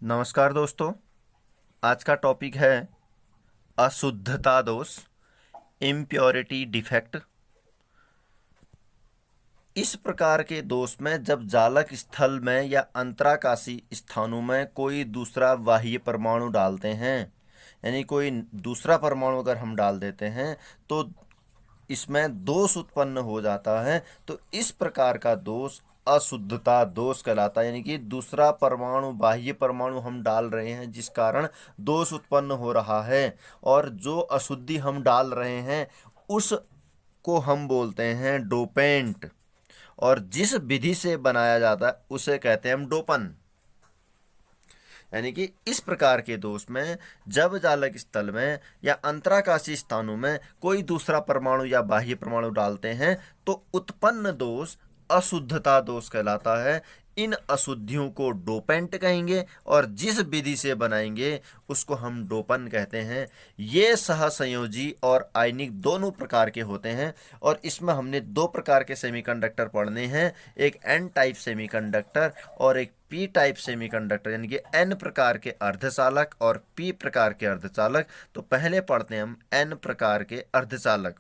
नमस्कार दोस्तों। आज का टॉपिक है अशुद्धता दोष, इम्प्योरिटी डिफेक्ट। इस प्रकार के दोष में जब जालक स्थल में या अंतराकाशी स्थानों में कोई दूसरा बाह्य परमाणु डालते हैं, यानी कोई दूसरा परमाणु अगर हम डाल देते हैं तो इसमें दोष उत्पन्न हो जाता है। तो इस प्रकार का दोष अशुद्धता दोष कहलाता है, यानी कि दूसरा परमाणु बाह्य परमाणु हम डाल रहे हैं जिस कारण दोष उत्पन्न हो रहा है, और जो अशुद्धि हम डाल रहे हैं उस को हम बोलते हैं डोपेंट, और जिस विधि से बनाया जाता है उसे कहते हैं हम डोपन। यानी कि इस प्रकार के दोष में जब जालक स्थल में या अंतराकाशी स्थानों में कोई दूसरा परमाणु या बाह्य परमाणु डालते हैं तो उत्पन्न दोष अशुद्धता दोष कहलाता है। इन अशुद्धियों को डोपेंट कहेंगे और जिस विधि से बनाएंगे उसको हम डोपन कहते हैं। ये सहसंयोजी और आयनिक दोनों प्रकार के होते हैं, और इसमें हमने दो प्रकार के सेमीकंडक्टर पढ़ने हैं, एक एन टाइप सेमीकंडक्टर और एक पी टाइप सेमीकंडक्टर, यानी कि एन प्रकार के अर्धचालक और पी प्रकार के अर्धचालक। तो पहले पढ़ते हैं हम एन प्रकार के अर्धचालक।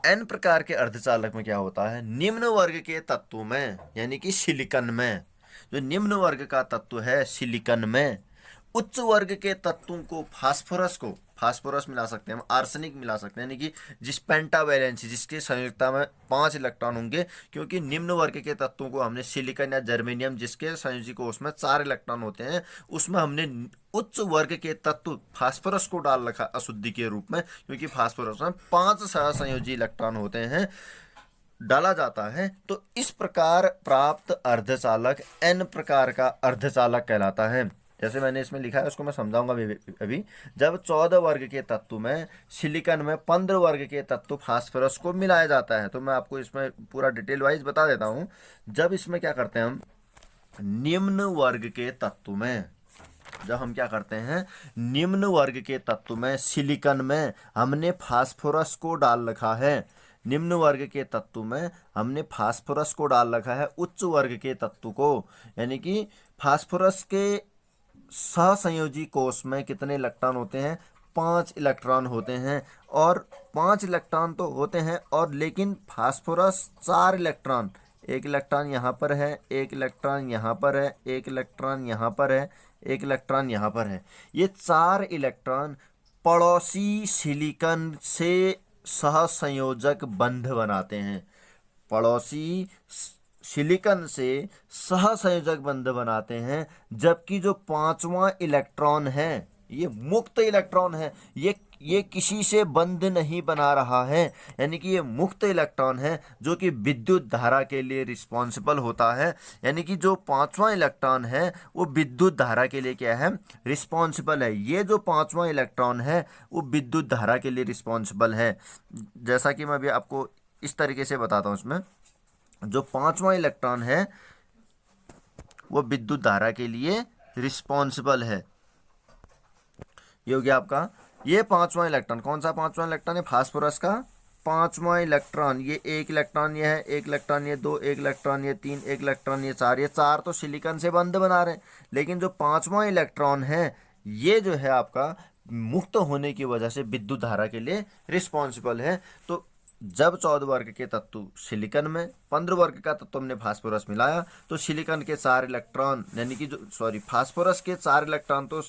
एन प्रकार के अर्धचालक में क्या होता है, निम्न वर्ग के तत्वों में यानी कि सिलिकन में, जो निम्न वर्ग का तत्व है सिलिकन में, उच्च वर्ग के तत्वों को फास्फोरस मिला सकते हैं हम, आर्सेनिक मिला सकते हैं, यानी कि जिस पेंटावैलेंसी जिसके संयुक्ता में 5 इलेक्ट्रॉन होंगे, क्योंकि निम्न वर्ग के तत्वों को हमने सिलिकन या जर्मेनियम जिसके संयोजी को उसमें 4 इलेक्ट्रॉन होते हैं, उसमें हमने उच्च वर्ग के तत्व फास्फोरस को डाल रखा अशुद्धि के रूप में, क्योंकि फास्फोरस में 5 सहसंयोजी इलेक्ट्रॉन होते हैं, डाला जाता है। तो इस प्रकार प्राप्त अर्धचालक एन प्रकार का अर्धचालक कहलाता है। जैसे मैंने इसमें लिखा है उसको मैं समझाऊंगा अभी। जब 14 वर्ग के तत्व में सिलिकन में 15 वर्ग के तत्व फास्फोरस को मिलाया जाता है, तो मैं आपको इसमें पूरा डिटेल वाइज बता देता हूं। जब इसमें क्या करते हैं हम, निम्न वर्ग के तत्व में जब हम क्या करते हैं, निम्न वर्ग के तत्व में सिलिकन में हमने फास्फोरस को डाल रखा है, निम्न वर्ग के तत्व में हमने फास्फोरस को डाल रखा है उच्च वर्ग के तत्व को, यानी कि फास्फोरस के सहसंयोजी कोष में कितने इलेक्ट्रॉन होते हैं, 5 इलेक्ट्रॉन होते हैं, और 5 इलेक्ट्रॉन तो होते हैं, और लेकिन फास्फोरस 4 इलेक्ट्रॉन, एक इलेक्ट्रॉन यहाँ पर है, एक इलेक्ट्रॉन यहाँ पर है, एक इलेक्ट्रॉन यहाँ पर है, एक इलेक्ट्रॉन यहाँ पर है, ये 4 इलेक्ट्रॉन पड़ोसी सिलिकन से सहसंयोजक बंध बनाते हैं, पड़ोसी सिलिकन से सहसंयोजक बंध बनाते हैं। जबकि जो 5वां इलेक्ट्रॉन है ये मुक्त इलेक्ट्रॉन है, ये किसी से बंध नहीं बना रहा है, यानी कि ये मुक्त इलेक्ट्रॉन है जो कि विद्युत धारा के लिए रिस्पॉन्सिबल होता है। यानी कि जो 5वां इलेक्ट्रॉन है वो विद्युत धारा के लिए क्या है, रिस्पॉन्सिबल है। ये जो 5वां इलेक्ट्रॉन है वो विद्युत धारा के लिए रिस्पॉन्सिबल है। जैसा कि मैं अभी आपको इस तरीके से बताता हूँ, इसमें जो 5वां इलेक्ट्रॉन है वो विद्युत धारा के लिए रिस्पॉन्सिबल है। ये हो गया आपका ये 5वां इलेक्ट्रॉन। कौन सा 5वां इलेक्ट्रॉन है, फास्फोरस का 5वां इलेक्ट्रॉन। ये एक इलेक्ट्रॉन ये है, एक इलेक्ट्रॉन ये 2, एक इलेक्ट्रॉन ये 3, एक इलेक्ट्रॉन ये 4, ये 4 तो सिलिकन से बंध बना रहे हैं, लेकिन जो 5वां इलेक्ट्रॉन है ये जो है आपका मुक्त होने की वजह से विद्युत धारा के लिए रिस्पॉन्सिबल है। तो जब 14 वर्ग के तत्व सिलिकन में 15 वर्ग का तत्व हमने फास्फोरस मिलाया तो सिलिकन के 4 इलेक्ट्रॉन, यानी कि फास्फोरस के 4 इलेक्ट्रॉन तो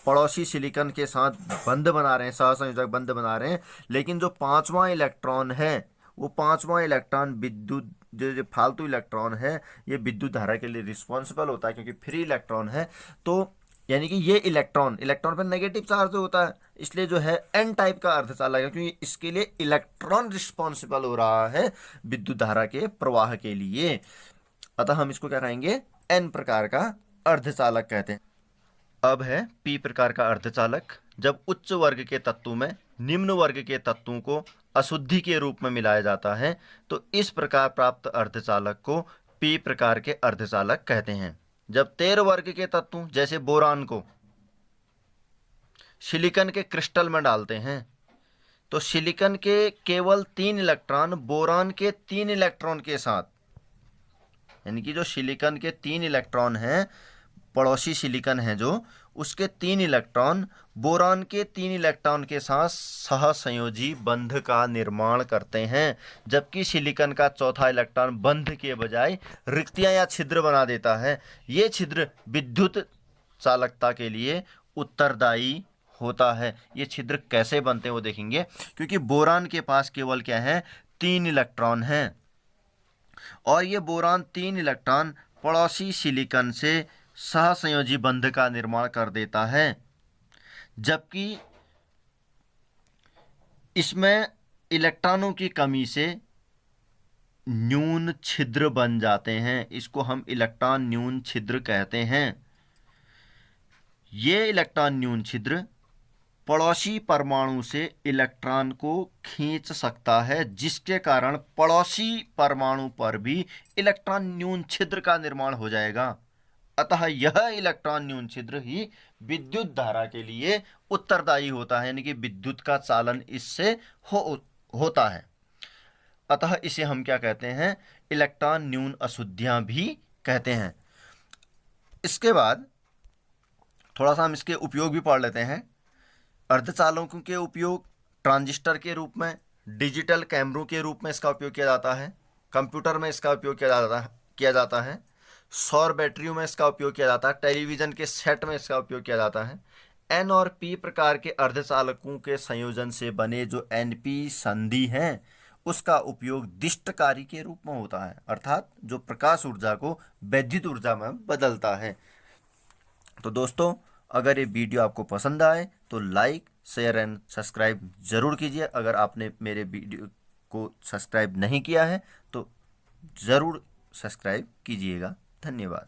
पड़ोसी सिलिकन के साथ बंध बना रहे हैं, सहसंयोजक बंध बना रहे हैं, लेकिन जो 5वां इलेक्ट्रॉन है वो 5वां इलेक्ट्रॉन विद्युत जो फालतू इलेक्ट्रॉन है ये विद्युत धारा के लिए रिस्पॉन्सिबल होता है, क्योंकि फ्री इलेक्ट्रॉन है। तो यानी कि ये इलेक्ट्रॉन पर नेगेटिव चार्ज होता है, इसलिए जो है एन टाइप का अर्धचालक है, क्योंकि इसके लिए इलेक्ट्रॉन रिस्पॉन्सिबल हो रहा है विद्युत धारा के प्रवाह के लिए। अतः हम इसको क्या कहेंगे, एन प्रकार का अर्धचालक कहते हैं। अब है पी प्रकार का अर्धचालक। जब उच्च वर्ग के तत्वों में निम्न वर्ग के तत्वों को अशुद्धि के रूप में मिलाया जाता है तो इस प्रकार प्राप्त अर्धचालक को पी प्रकार के अर्धचालक कहते हैं। जब 13 वर्ग के तत्व जैसे बोरान को सिलिकन के क्रिस्टल में डालते हैं तो सिलिकन के केवल 3 इलेक्ट्रॉन बोरान के 3 इलेक्ट्रॉन के साथ यानी कि जो सिलिकॉन के 3 इलेक्ट्रॉन हैं, पड़ोसी सिलिकॉन है जो, उसके 3 इलेक्ट्रॉन बोरान के 3 इलेक्ट्रॉन के साथ सहसंयोजी बंध का निर्माण करते हैं, जबकि सिलिकॉन का चौथा इलेक्ट्रॉन बंध के बजाय रिक्तियां या छिद्र बना देता है। ये छिद्र विद्युत चालकता के लिए उत्तरदायी होता है। ये छिद्र कैसे बनते हैं वो देखेंगे, क्योंकि बोरान के पास केवल क्या है, 3 इलेक्ट्रॉन हैं, और ये बोरान 3 इलेक्ट्रॉन पड़ोसी सिलिकॉन से सहसंयोजी बंध का निर्माण कर देता है, जबकि इसमें इलेक्ट्रॉनों की कमी से न्यून छिद्र बन जाते हैं। इसको हम इलेक्ट्रॉन न्यून छिद्र कहते हैं। ये इलेक्ट्रॉन न्यून छिद्र पड़ोसी परमाणु से इलेक्ट्रॉन को खींच सकता है, जिसके कारण पड़ोसी परमाणु पर भी इलेक्ट्रॉन न्यून छिद्र का निर्माण हो जाएगा। अतः यह इलेक्ट्रॉन न्यून छिद्र ही विद्युत धारा के लिए उत्तरदायी होता है, यानी कि विद्युत का चालन इससे होता है। अतः इसे हम क्या कहते हैं, इलेक्ट्रॉन न्यून अशुद्धियां भी कहते हैं। इसके बाद थोड़ा सा हम इसके उपयोग भी पढ़ लेते हैं। अर्धचालकों के उपयोग ट्रांजिस्टर के रूप में, डिजिटल कैमरों के रूप में इसका उपयोग किया जाता है, कंप्यूटर में इसका उपयोग किया जाता है, सौर बैटरियों में इसका उपयोग किया जाता है, टेलीविज़न के सेट में इसका उपयोग किया जाता है। एन और पी प्रकार के अर्धचालकों के संयोजन से बने जो एनपी संधि हैं, उसका उपयोग दिष्टकारी के रूप में होता है, अर्थात जो प्रकाश ऊर्जा को वैद्युत ऊर्जा में बदलता है। तो दोस्तों, अगर ये वीडियो आपको पसंद आए तो लाइक, शेयर एंड सब्सक्राइब ज़रूर कीजिए। अगर आपने मेरे वीडियो को सब्सक्राइब नहीं किया है तो ज़रूर सब्सक्राइब कीजिएगा। धन्यवाद।